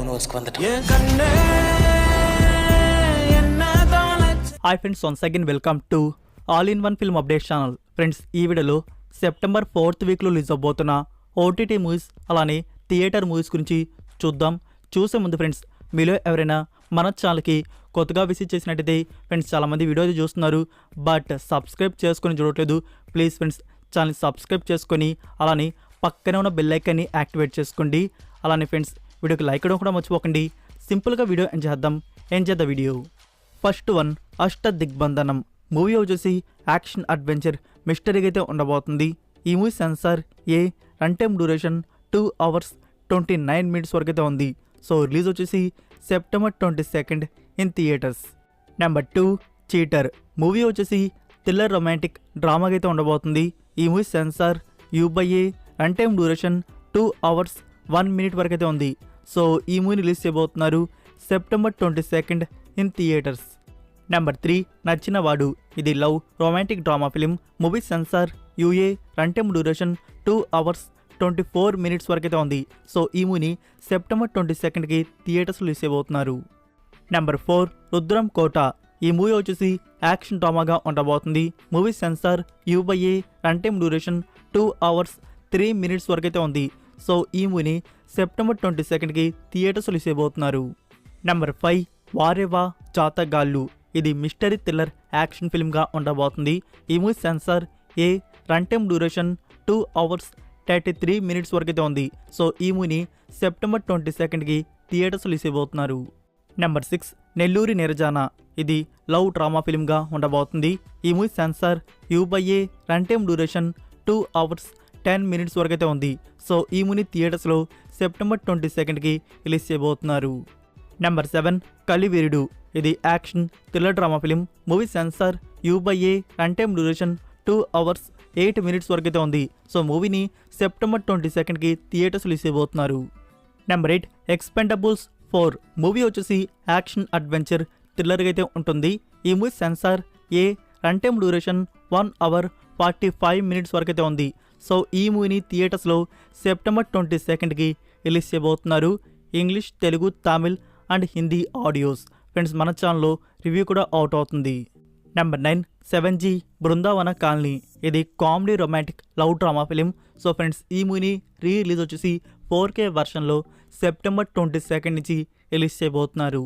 வந்துட்டு. Hi friends, once again welcome to all in one film update channel. Friends, ఈ వీడియోలో September 4th వీక్లో release అవబోతున్న OTT movies అలానే theatre movies గురించి చూద్దాం. చూసే ముందు ఫ్రెండ్స్, మీలో ఎవరైనా మన ఛానల్కి కొత్తగా విజిట్ చేసినట్టయితే ఫ్రెండ్స్, చాలామంది వీడియో చూస్తున్నారు బట్ సబ్స్క్రైబ్ చేసుకొని చూడట్లేదు. ప్లీజ్ ఫ్రెండ్స్, ఛానల్ని సబ్స్క్రైబ్ చేసుకొని అలానే పక్కనే ఉన్న బెల్ ఐకాన్ని యాక్టివేట్ చేసుకోండి. అలానే ఫ్రెండ్స్, వీడియోకి లైక్ ఇవ్వడం కూడా మర్చిపోకండి. సింపుల్గా వీడియో ఎంజాయ్ చేద్దాం video. First one, Ashta Digbandhanam movie వచ్చేసి యాక్షన్ అడ్వెంచర్ మిస్టరీగా అయితే ఉండబోతుంది. ఈ movie censor A, run time duration 2 hours 29 minutes వరకు అయితే ఉంది. సో రిలీజ్ వచ్చేసి September 22nd in theatres. Number 2, cheater movie వచ్చేసి థ్రిల్లర్ రొమాంటిక్ డ్రామాగా అయితే ఉండబోతుంది. ఈ movie censor U/A, run time duration 2 hours 1 minute వరకు అయితే ఉంది. సో ఈ మూవీ రిలీజ్ చేయబోతున్నారు September 22nd in theatres. Number 3, నచ్చిన వాడు ఇది love romantic drama film. Movie censor UA, run time duration 2 hours 24 minutes వరకు అయితే ఉంది. సో ఈ మూవీని September 22nd థియేటర్స్ రిలీజ్ చేయబోతున్నారు. నెంబర్ 4, రుద్రం కోట ఈ మూవీ వచ్చేసి యాక్షన్ డ్రామాగా ఉండబోతుంది. Movie censor U/A, run time duration 2 hours 3 minutes వరకు అయితే ఉంది. సో ఈ మూవీని September 22nd థియేటర్స్ రిలీజ్ చేయబోతున్నారు. నెంబర్ 5, వారేవా జాతగాళ్ళు ఇది మిస్టరీ థ్రిల్లర్ యాక్షన్ ఫిల్మ్గా ఉండబోతుంది. ఈ movie censor A, run time duration 2 hours 33 minutes వరకు అయితే ఉంది. సో ఈ మూవీని September 22nd థియేటర్స్ రిలీజ్ చేయబోతున్నారు. నెంబర్ 6, నెల్లూరి నిరజాన ఇది లవ్ డ్రామా ఫిల్మ్గా ఉండబోతుంది. ఈ movie censor U/A, run time duration 2 hours 10 minutes వరకు అయితే ఉంది. సో ఈ మూవీని థియేటర్స్లో September 22nd రిలీజ్ చేయబోతున్నారు. నెంబర్ 7, కలివీరుడు ఇది action thriller drama film. Movie censor U/A, run time duration 2 hours 8 minutes వరకు అయితే ఉంది. సో మూవీని September 22nd థియేటర్స్ రిలీజ్ చేయబోతున్నారు. నెంబర్ 8, ఎక్స్పెండబుల్స్ 4 మూవీ వచ్చేసి యాక్షన్ అడ్వెంచర్ థ్రిల్లర్గా అయితే ఉంటుంది. ఈ movie censor A, run time duration 1 hour 45 minutes వరకు అయితే ఉంది. సో ఈ మూవీని థియేటర్స్లో September 22nd రిలీజ్ చేయబోతున్నారు. English, Telugu, Tamil and Hindi audios. Friends, మన ఛానల్లో రివ్యూ కూడా అవుట్ అవుతుంది. నెంబర్ 9, 7G బృందావన కాలనీ ఇది comedy romantic love drama film. So friends, ఈ మూవీని రిలీజ్ వచ్చేసి 4K వర్షన్లో September 22nd రిలీజ్ చేయబోతున్నారు.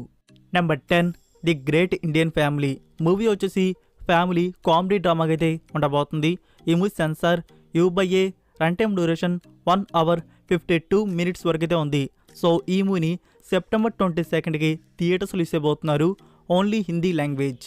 Number 10, the great Indian family movie వచ్చేసి ఫ్యామిలీ కామెడీ డ్రామాగా అయితే ఉండబోతుంది. ఈ movie censor U/A, run time duration 1 hour 52 minutes వరకు అయితే ఉంది. సో ఈ మూవీని September 22nd థియేటర్స్ రిలీజ్ చేయబోతున్నారు. Only Hindi language.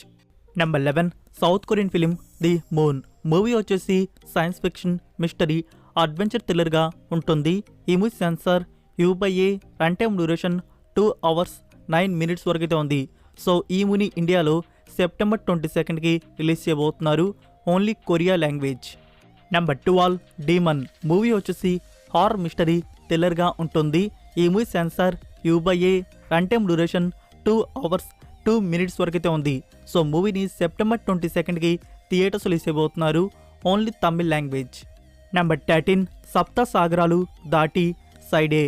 Number 11, south Korean film the moon movie వచ్చేసి సైన్స్ ఫిక్షన్ మిస్టరీ అడ్వెంచర్ థ్రిల్లర్గా ఉంటుంది. ఈ movie censor U/A, run time duration 2 hours 9 minutes వరకు అయితే ఉంది. సో ఈ మూవీని ఇండియాలో September 22nd రిలీజ్ చేయబోతున్నారు. Only Korea language. Number 12, demon movie వచ్చేసి హారర్ మిస్టరీ థ్రిల్లర్గా ఉంటుంది. ఈ movie censor U/A, run time duration 2 hours 2 minutes వరకు అయితే ఉంది. సో మూవీని September 22nd థియేటర్స్ రిలీజ్ చేయబోతున్నారు. Only Tamil language. Number 13, Sapta Sagaralu Daati side B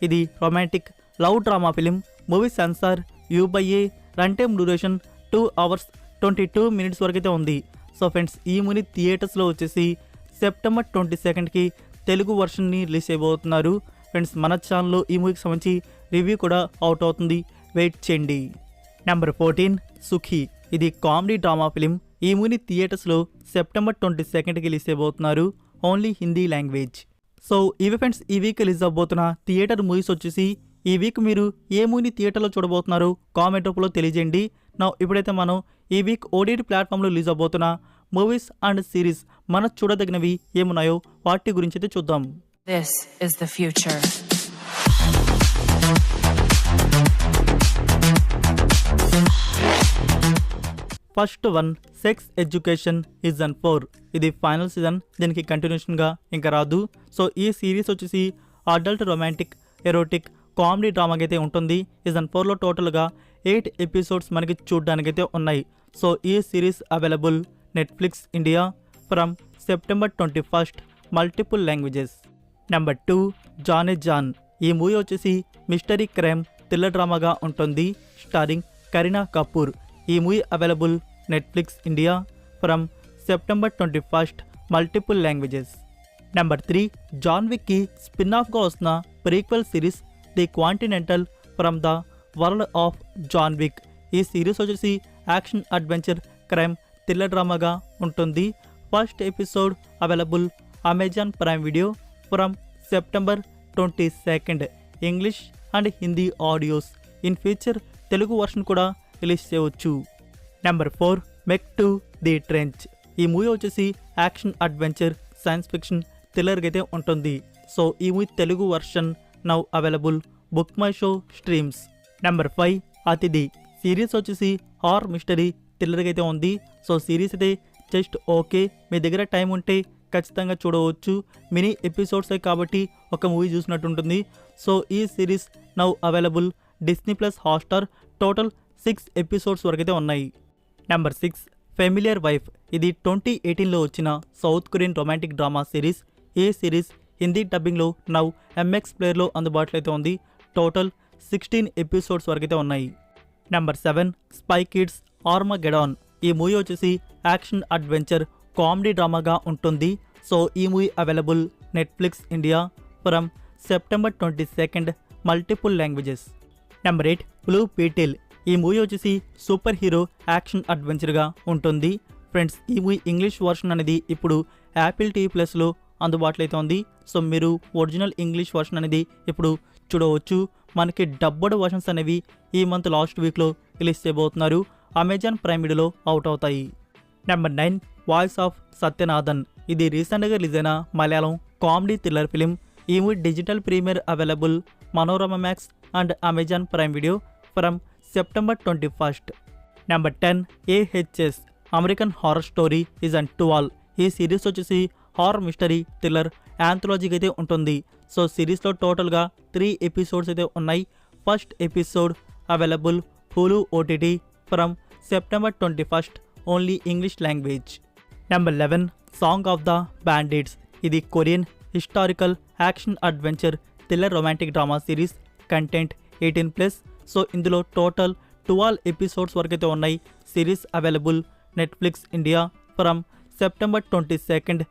ఇది romantic love drama film. Movie censor U/A, run time duration 2 hours 22 minutes వరకు అయితే ఉంది. సో ఫ్రెండ్స్, ఈ మూవీ థియేటర్స్లో వచ్చేసి September 22nd తెలుగు వర్షన్ని రిలీజ్ చేయబోతున్నారు. ఫ్రెండ్స్, మన ఛానల్లో ఈ మూవీకి సంబంధించి రివ్యూ కూడా అవుట్ అవుతుంది, వెయిట్ చేయండి. నెంబర్ 14, సుఖీ ఇది కామెడీ డ్రామా ఫిలిం. ఈ మూవీని థియేటర్స్లో September 22nd రిలీజ్ చేయబోతున్నారు. Only Hindi language. సో ఇవి ఫ్రెండ్స్, ఈ వీక్ రిలీజ్ అవబోతున్న థియేటర్ మూవీస్ వచ్చేసి. ఈ వీక్ మీరు ఏ మూవీని థియేటర్లో చూడబోతున్నారో కామెంట్ రూపంలో తెలియజేయండి. ఇప్పుడైతే మనం ఈ వీక్ OTT ప్లాట్ఫామ్లో రిలీజ్ అవబోతున్న మూవీస్ అండ్ సిరీస్ మన చూడదగినవి ఏమున్నాయో వాటి గురించి అయితే చూద్దాం. This is the future. First one, sex education season 4 ఇది ఫైనల్ సీజన్. దీనికి కంటిన్యూషన్గా ఇంకా రాదు. సో ఈ సిరీస్ వచ్చేసి అడల్ట్ రొమాంటిక్ ఎరోటిక్ కామెడీ డ్రామాకి అయితే ఉంటుంది. సీజన్ 4లో టోటల్గా 8 episodes మనకి చూడడానికైతే ఉన్నాయి. సో ఈ series available Netflix India from September 21st multiple languages. Number 2, Jaan ఈ మూవీ వచ్చేసి మిస్టరీ క్రైమ్ థ్రిల్లర్ డ్రామాగా ఉంటుంది, స్టారింగ్ కరీనా కపూర్. ఈ movie available Netflix India from September 21st, multiple languages. Number 3, John విక్కి స్పిన్ ఆఫ్గా వస్తున్న prequel series the Continental from the world of John Wick. ఈ series వచ్చేసి యాక్షన్ అడ్వెంచర్ క్రైమ్ థ్రిల్లర్ డ్రామాగా ఉంటుంది. First episode available Amazon Prime Video from September 22nd. English and Hindi audios. In future Telugu version కూడా release చేయవచ్చు. Number 4, mech to the trench. ఈ movie వచ్చేసి action adventure science fiction థ్రిల్లర్గా అయితే ఉంటుంది. So ఈ movie Telugu version now available book my show streams. Number 5, అతిథి. Series వచ్చేసి horror mystery థ్రిల్లర్గా అయితే ఉంది. సో సిరీస్ అయితే జస్ట్ ఓకే, మీ దగ్గర టైం ఉంటే ఖచ్చితంగా చూడవచ్చు. మినీ ఎపిసోడ్స్ కాబట్టి ఒక మూవీ చూసినట్టు ఉంటుంది. సో ఈ series now available Disney plus Hotstar. Total 6 episodes వరకు అయితే ఉన్నాయి. Number 6, familiar wife. ఇది 2018లో వచ్చిన South Korean romantic drama series. ఈ సిరీస్ హిందీ డబ్బింగ్లో నౌ MX ప్లేయర్లో అందుబాటులో అయితే ఉంది. టోటల్ 16 ఎపిసోడ్స్ వరకు అయితే ఉన్నాయి. Number 7, Spy Kids Armageddon. ఈ మూవీ వచ్చేసి యాక్షన్ అడ్వెంచర్ కామెడీ డ్రామాగా ఉంటుంది. సో ఈ movie available Netflix India from September 22nd, multiple languages. Number 8, blue beetle. ఈ మూవీ వచ్చేసి సూపర్ హీరో యాక్షన్ అడ్వెంచర్గా ఉంటుంది. ఫ్రెండ్స్, ఈ మూవీ ఇంగ్లీష్ వర్షన్ అనేది ఇప్పుడు యాపిల్ TV ప్లస్లో అందుబాటులో అయితే ఉంది. సో మీరు ఒరిజినల్ ఇంగ్లీష్ వర్షన్ అనేది ఇప్పుడు చూడవచ్చు. మనకి డబ్బుడ్ వర్షన్స్ అనేవి ఈ మంత్ లాస్ట్ వీక్లో రిలీజ్ చేయబోతున్నారు. అమెజాన్ ప్రైమ్ వీడియోలో అవుట్ అవుతాయి. Number 9, voice of Sathyanathan. ఇది రీసెంట్గా రిలీజ్ అయిన మలయాళం కామెడీ థ్రిల్లర్ ఫిలిం. ఈ movie digital premier available Manorama max and Amazon Prime Video from September 21st. Number 10, AHS American horror story is and to all. ఈ series వచ్చేసి horror mystery thriller యాంథాలజీకి అయితే ఉంటుంది. So సిరీస్లో టోటల్గా 3 ఎపిసోడ్స్ అయితే ఉన్నాయి. First episode available హులు OTT from September 21st, only English language. Number 11, song of the bandits. ఇది Korean historical action adventure thriller romantic drama series. Content 18+. So ఇందులో total 12 episodes వరకు అయితే ఉన్నాయి. Series available Netflix India from September 22nd,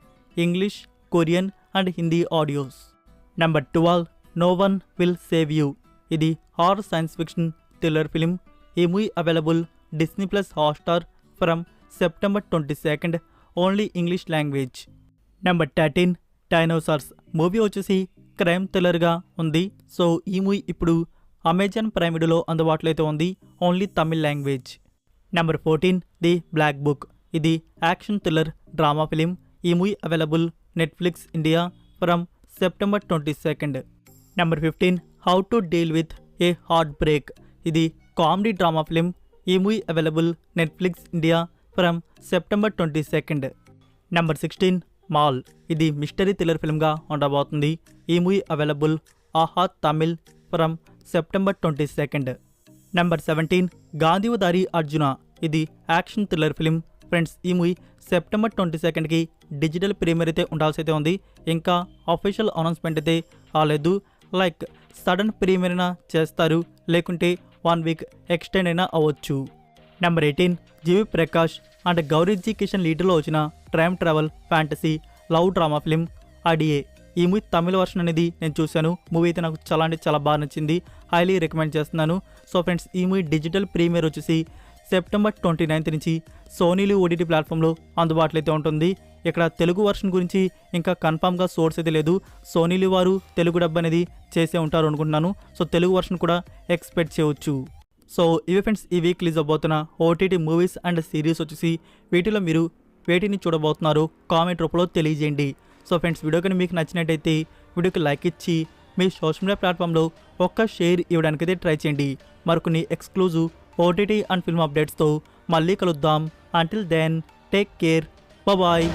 English, Korean and Hindi audios. Number 12, no one will save you. ఇది horror science fiction thriller film. ఈ movie available Disney plus Hotstar from September 22nd, only English language. Number 13, dinosaurs. Movie వచ్చేసి crime థ్రిల్లర్గా ఉంది. So ఈ movie ఇప్పుడు Amazon prime వీడియోలో అందుబాటులో అయితే ఉంది, only Tamil language. Number 14, the black book. ఇది యాక్షన్ థ్రిల్లర్ డ్రామా ఫిలిం. ఈ movie available Netflix India from September 22nd. Number 15, how to deal with a heartbreak. ఇది కామెడీ డ్రామా ఫిలిం. ఈ movie available Netflix India from September 22nd. Number 16, mall. ఇది mystery thriller ఫిల్మ్గా ఉండబోతుంది. ఈ movie available Aha Tamil from September 22nd. Number 17, Gandeevadhari Arjuna. ఇది action thriller film. Friends, ఈ movie September 22ndకి digital premier అయితే ఉండాల్సి అయితే ఉంది. ఇంకా అఫీషియల్ అనౌన్స్మెంట్ అయితే రాలేదు. లైక్ సడన్ ప్రీమియర్ అయినా చేస్తారు, లేకుంటే 1 వీక్ ఎక్స్టెండ్ అయినా అవ్వచ్చు. నెంబర్ 18, జీవి ప్రకాష్ అండ్ గౌరీ కిషన్ లీడర్లో వచ్చిన time travel fantasy love drama film Adiye. ఈ మూవీ తమిళ వర్షన్ అనేది నేను చూశాను. మూవీ అయితే నాకు చాలా అంటే చాలా బాగా నచ్చింది. హైలీ రికమెండ్ చేస్తున్నాను. సో ఫ్రెండ్స్, ఈ మూవీ డిజిటల్ ప్రీమియర్ వచ్చేసి సెప్టెంబర్ 29th నుంచి సోనీలు OTT ప్లాట్ఫామ్లో అందుబాటులో అయితే ఉంటుంది. ఇక్కడ తెలుగు వర్షన్ గురించి ఇంకా కన్ఫామ్గా సోర్స్ అయితే లేదు. సోనీలు వారు తెలుగు డబ్ అనేది చేసే ఉంటారు అనుకుంటున్నాను. సో తెలుగు వర్షన్ కూడా ఎక్స్పెక్ట్ చేయవచ్చు. సో ఇవి ఫ్రెండ్స్, ఈ వీక్ రిలీజ్ అవబోతున్న OTT మూవీస్ అండ్ సిరీస్ వచ్చేసి వీటిలో మీరు వేటిని చూడబోతున్నారు కామెంట్ రూపంలో తెలియజేయండి. సో ఫ్రెండ్స్, వీడియో కానీ మీకు నచ్చినట్టయితే వీడియోకి లైక్ ఇచ్చి మీ సోషల్ మీడియా ప్లాట్ఫామ్లో ఒక్క షేర్ ఇవ్వడానికైతే ట్రై చేయండి. మరికొన్ని ఎక్స్క్లూజివ్ OTT అండ్ ఫిల్మ్ అప్డేట్స్తో మళ్ళీ కలుద్దాం. Until then, take care, bye.